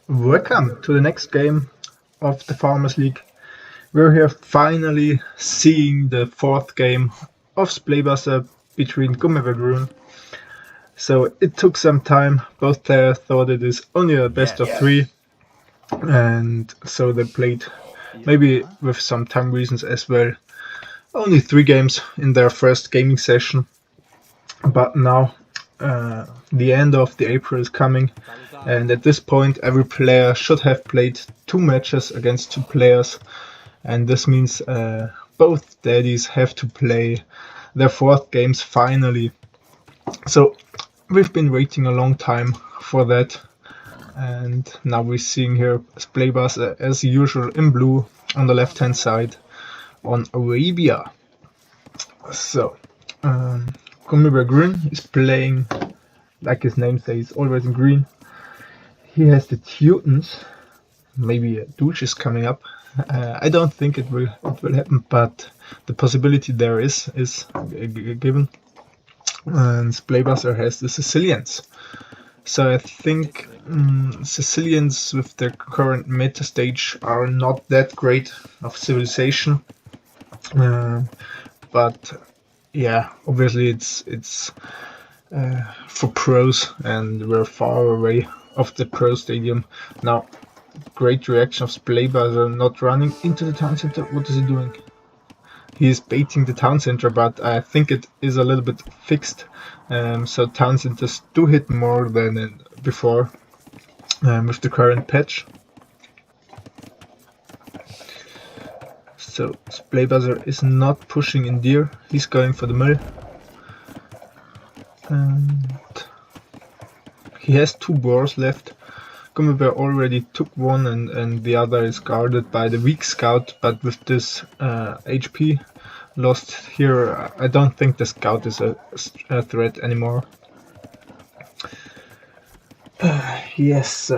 Welcome to the next game of the Farmers League. We're here finally seeing the fourth game of SplayBuzzer between Gummivergrün. So it took some time. Both players thought it is only a best of three, and so they played, maybe with some time reasons as well, only 3 games in their first gaming session. But now the end of the April is coming, and at this point every player should have played 2 matches against 2 players, and this means both daddies have to play their 4th games finally. So we've been waiting a long time for that, and now we're seeing here SplayBuzzer as usual in blue on the left hand side on Arabia. So Gummivergrün is playing, like his name says, always in green. He has the Teutons. Maybe a douche is coming up. I don't think it will happen, but the possibility there is given. And SplayBuzzer has the Sicilians. So I think Sicilians with their current meta stage are not that great of civilization. But yeah, obviously it's for pros, and we're far away of the pro stadium. Now, great reaction of SplayBuzzer not running into the town center. What is he doing? He is baiting the town center, but I think it is a little bit fixed. So town centers do hit more than before with the current patch. So SplayBuzzer is not pushing in deer, he's going for the mill. And he has 2 boars left. Gummibear already took one, and the other is guarded by the weak scout, but with this HP lost here, I don't think the scout is a threat anymore. Yes.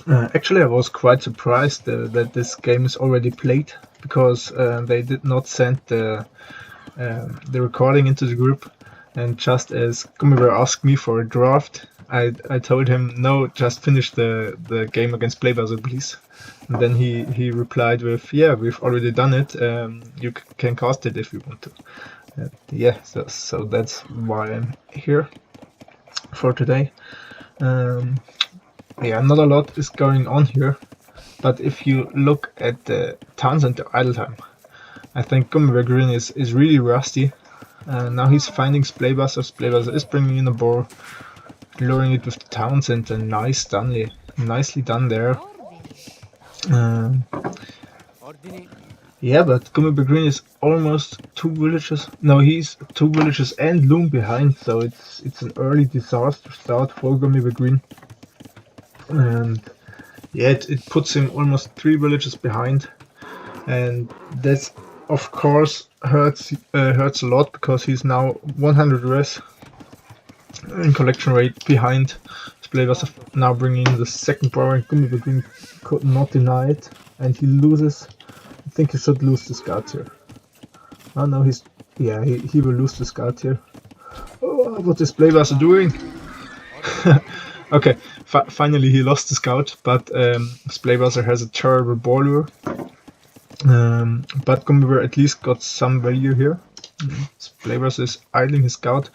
Actually, I was quite surprised that this game is already played, because they did not send the recording into the group. And just as Gummibear asked me for a draft, I told him, no, just finish the game against SplayBuzzer, please. And then he replied with, yeah, we've already done it, you can cast it if you want to. Yeah, so that's why I'm here for today. Yeah, not a lot is going on here, but if you look at the town center idle time, I think Gummivergrün is really rusty. Now he's finding SplayBuzzer. SplayBuzzer is bringing in a boar, luring it with the town center. Nicely done there. Yeah, but Gummivergrün is almost 2 villages. No, he's 2 villages and loom behind, so it's an early disaster start for Gummivergrün. And yeah, it puts him almost 3 villages behind, and that's of course hurts a lot, because he's now 100 res in collection rate behind. SplayBuzzer now bringing in the second power, and Gummivergrün could not deny it, and he loses. I think he should lose the scout here. Oh no, he will lose the scout here. Oh, what is SplayBuzzer doing? Okay, finally he lost the scout, but SplayBuzzer has a terrible ball lure. But Gummibear at least got some value here. SplayBuzzer is idling his scout,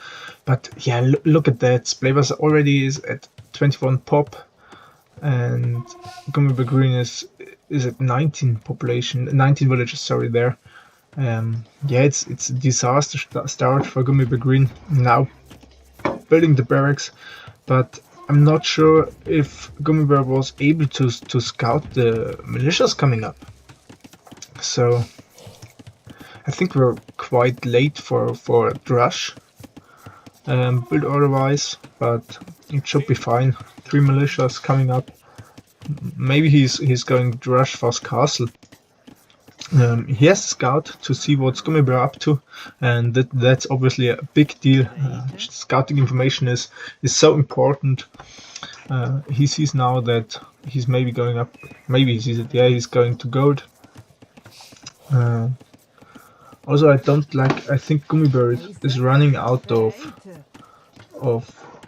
but yeah, look at that. SplayBuzzer already is at 21 pop, and Gummivergrün is at 19 population, 19 villages. Sorry there. Yeah, it's a disaster start for Gummivergrün. Now building the barracks, but I'm not sure if Gummibear was able to scout the militias coming up. So I think we're quite late for a rush, build order-wise, but it should be fine. 3 militias coming up. Maybe he's going to rush Voss Castle. He has a scout to see what's Gummibear up to, and that's obviously a big deal. Scouting information is so important. He sees now that he's maybe going up. Maybe he sees it. Yeah, he's going to gold. Also, I think Gummibear is running out of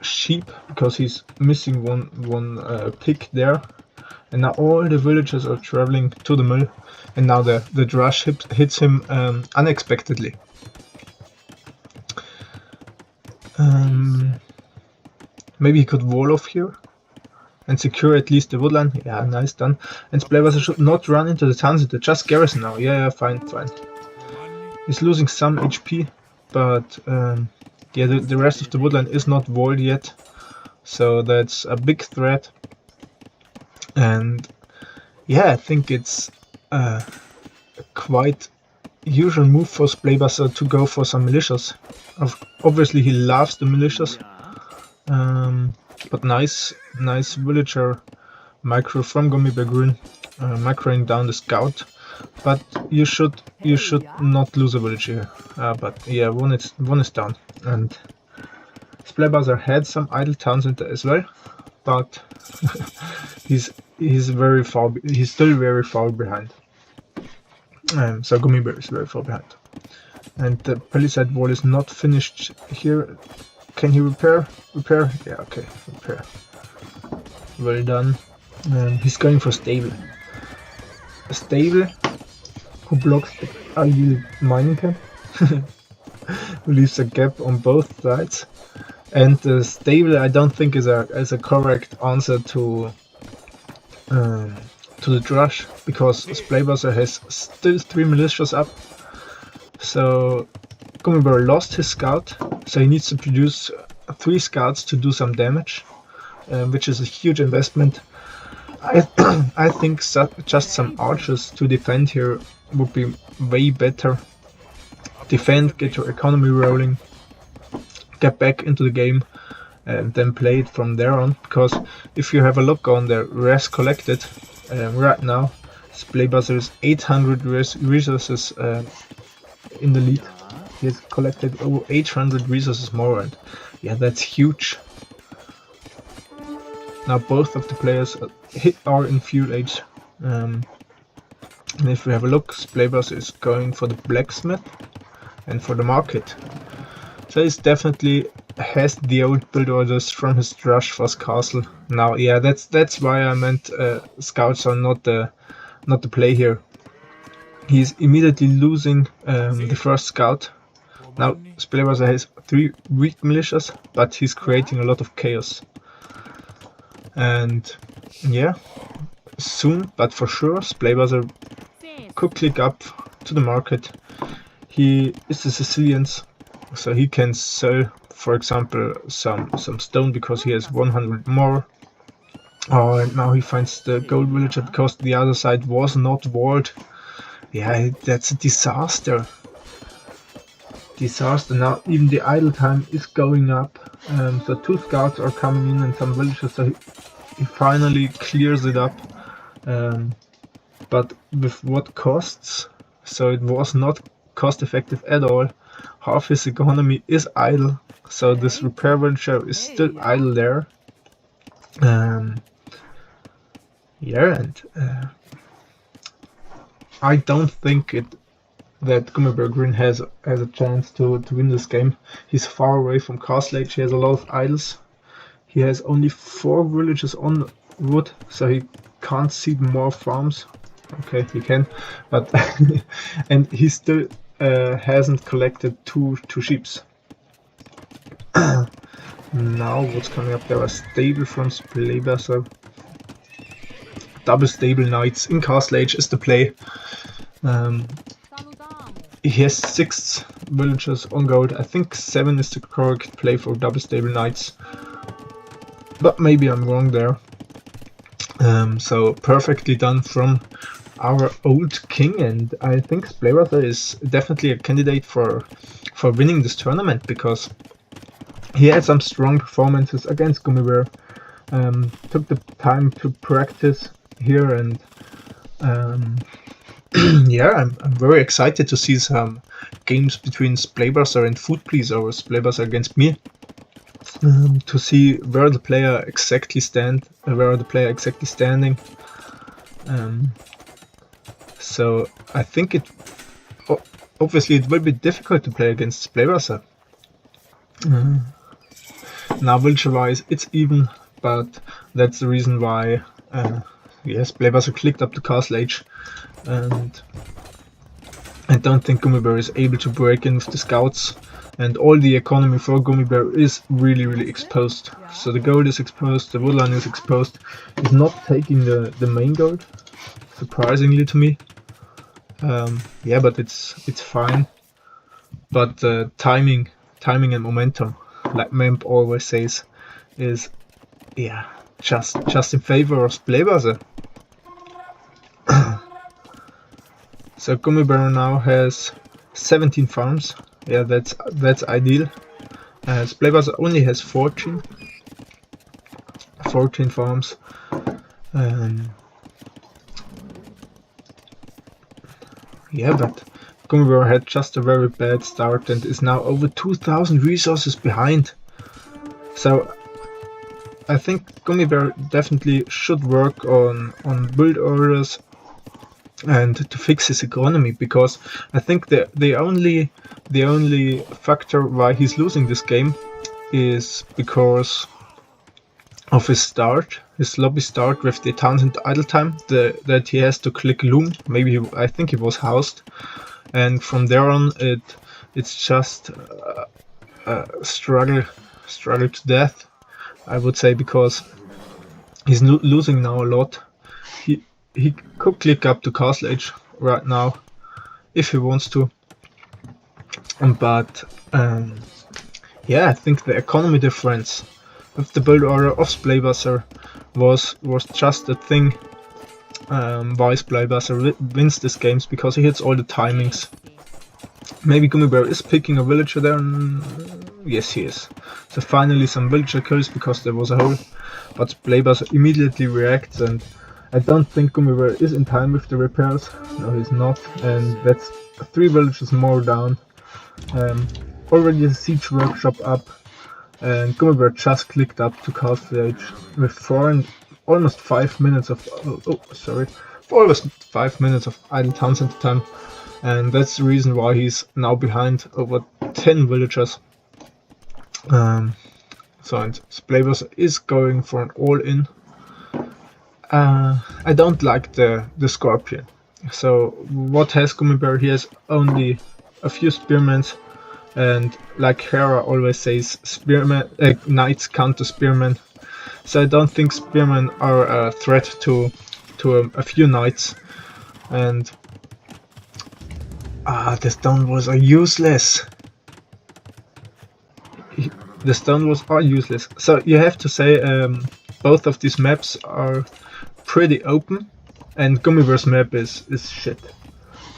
sheep because he's missing one pig there. And now all the villagers are traveling to the mill, and now the drush hits him unexpectedly. Maybe he could wall off here and secure at least the woodland. Yeah, nice done. And SplayBuzzer should not run into the town center, just garrison now. Yeah, fine. He's losing some HP, but yeah, the rest of the woodland is not walled yet, so that's a big threat. And yeah, I think it's a quite usual move for SplayBuzzer to go for some militias. Obviously he loves the militias, but nice villager micro from Gummibärgrün, microing down the scout. But you should not lose a village here. But yeah, one is down, and SplayBuzzer had some idle town center as well, but he's very far. He's still very far behind. So Gummibär is very far behind, and the palisade wall is not finished here. Can he repair? Repair? Yeah, okay, repair. Well done. He's going for stable. A stable who blocks the ideal mining camp, who leaves a gap on both sides. And the stable, I don't think is a correct answer to the drush, because SplayBuzzer has still 3 militias up. So Gummibär lost his scout, so he needs to produce 3 scouts to do some damage, which is a huge investment. I think just some archers to defend here would be way better. Defend, get your economy rolling, get back into the game, and then play it from there on. Because if you have a look on the res collected, right now SplayBuzzer is 800 resources in the lead. He has collected over 800 resources more, and yeah, that's huge. Now both of the players are in feudal age, and if we have a look, SplayBuzzer is going for the blacksmith and for the market. So he definitely has the old build orders from his Drushfast castle. Now, yeah, that's why I meant scouts are not the play here. He's immediately losing the first scout. Now SplayBuzzer has 3 weak militias, but he's creating a lot of chaos. And yeah, soon, but for sure, SplayBuzzer could click up to the market. He is the Sicilians, so he can sell, for example, some stone because he has 100 more. Oh, and now he finds the gold villager because the other side was not walled. Yeah, that's a disaster. Now even the idle time is going up. So 2 scouts are coming in and some villagers, so he finally clears it up. But with what costs? So it was not cost effective at all. Half his economy is idle, so this repair villager is still idle there. Yeah, and I don't think that Gummibärgrün has a chance to win this game. He's far away from castle age. He has a lot of idols. He has only 4 villages on wood, so he can't seed more farms. Okay, he can, but and he still hasn't collected two sheeps. Now what's coming up? There are stable from SplayBuzzer. Double stable knights in castle age is the play. He has 6 villagers on gold. I think 7 is the correct play for double stable knights, but maybe I'm wrong there. So perfectly done from our old king, and I think SplayBuzzer is definitely a candidate for winning this tournament, because he had some strong performances against Gummibär. Took the time to practice here, and yeah, I'm very excited to see some games between SplayBuzzer and Food Please, or SplayBuzzer against me, to see where the player exactly standing. So I think obviously it will be difficult to play against SplayBuzzer. Now villager-wise it's even, but that's the reason why yes, SplayBuzzer clicked up the castle age, and I don't think Gummy Bear is able to break in with the scouts, and all the economy for Gummy Bear is really exposed. So the gold is exposed, the woodline is exposed. He's not taking the main gold, surprisingly to me. Yeah, but it's fine. But timing and momentum, like Memp always says, is yeah just in favor of SplayBuzzer. So Gummy Bear now has 17 farms. Yeah, that's ideal. SplayBuzzer only has 14 farms. Yeah, but Gummy Bear had just a very bad start and is now over 2000 resources behind. So I think Gummy Bear definitely should work on build orders and to fix his economy, because I think the only factor why he's losing this game is because of his lobby start with the Townsend idle time, that he has to click Loom. Maybe I think he was housed, and from there on it's just struggle to death, I would say, because he's losing now a lot. He could click up to castle age right now if he wants to, but yeah, I think the economy difference with the build order of SplayBuzzer was just a thing why SplayBuzzer wins these games, because he hits all the timings. Maybe Gummy Bear is picking a villager there. Yes, he is. So finally some villager kills because there was a hole, but SplayBuzzer immediately reacts, and I don't think Gummy Bear is in time with the repairs. No, he's not, and that's 3 villagers more down. Already a siege workshop up, and Gummy Bear just clicked up to castle age with almost 5 minutes of almost 5 minutes of idle Townsend time, and that's the reason why he's now behind over 10 villagers. So and SplayBuzzer is going for an all-in. I don't like the Scorpion. So what has Gummy Bear? He has only a few spearmen, and like Hera always says, spearmen knights counter spearmen. So I don't think spearmen are a threat to a few knights. And the stone walls are useless. The stone walls are useless. So you have to say both of these maps are pretty open, and Gummy Bear's map is shit.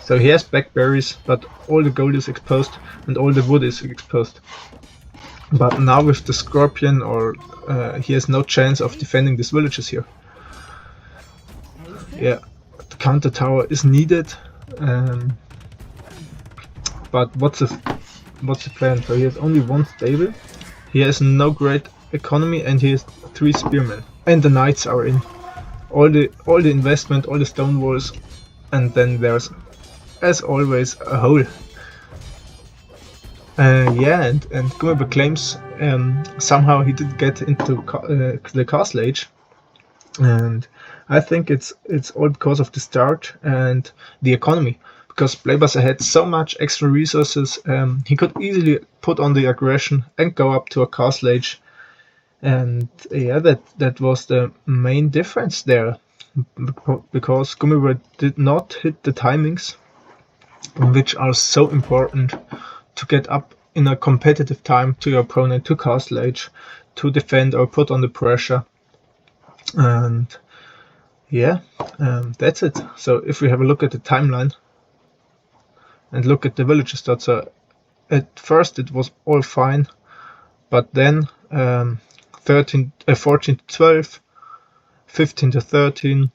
So he has blackberries, but all the gold is exposed and all the wood is exposed. But now with the Scorpion, he has no chance of defending these villages here. Yeah, the counter tower is needed. But what's the plan? So he has only 1 stable. He has no great economy, and he has 3 spearmen, and the knights are in. All the investment, all the stone walls, and then there's, as always, a hole. Yeah, and Gummy Bear claims somehow he did get into the castle age, and I think it's all because of the start and the economy. Because SplayBuzzer had so much extra resources, he could easily put on the aggression and go up to a castle age. And yeah, that was the main difference there, because Gummy Bear did not hit the timings, which are so important to get up in a competitive time to your opponent, to castle age, to defend or put on the pressure. And yeah, that's it. So if we have a look at the timeline and look at the villager stats, so at first it was all fine, but then 14 to 12, 15 to 13,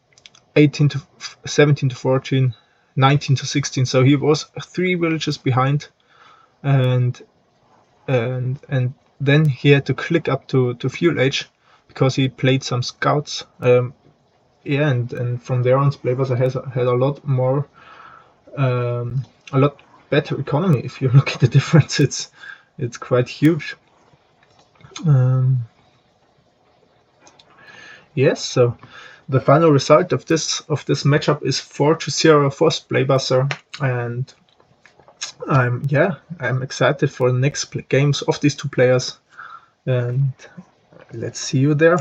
18 to 17 to 14, 19 to 16. So he was 3 villages behind, and then he had to click up to fuel age because he played some scouts. Yeah, and from there on, SplayBuzzer had a lot more, a lot better economy. If you look at the difference, it's quite huge. Yes, so the final result of this matchup is 4-0 for SplayBuzzer, and I'm excited for the next games of these two players, and let's see you there.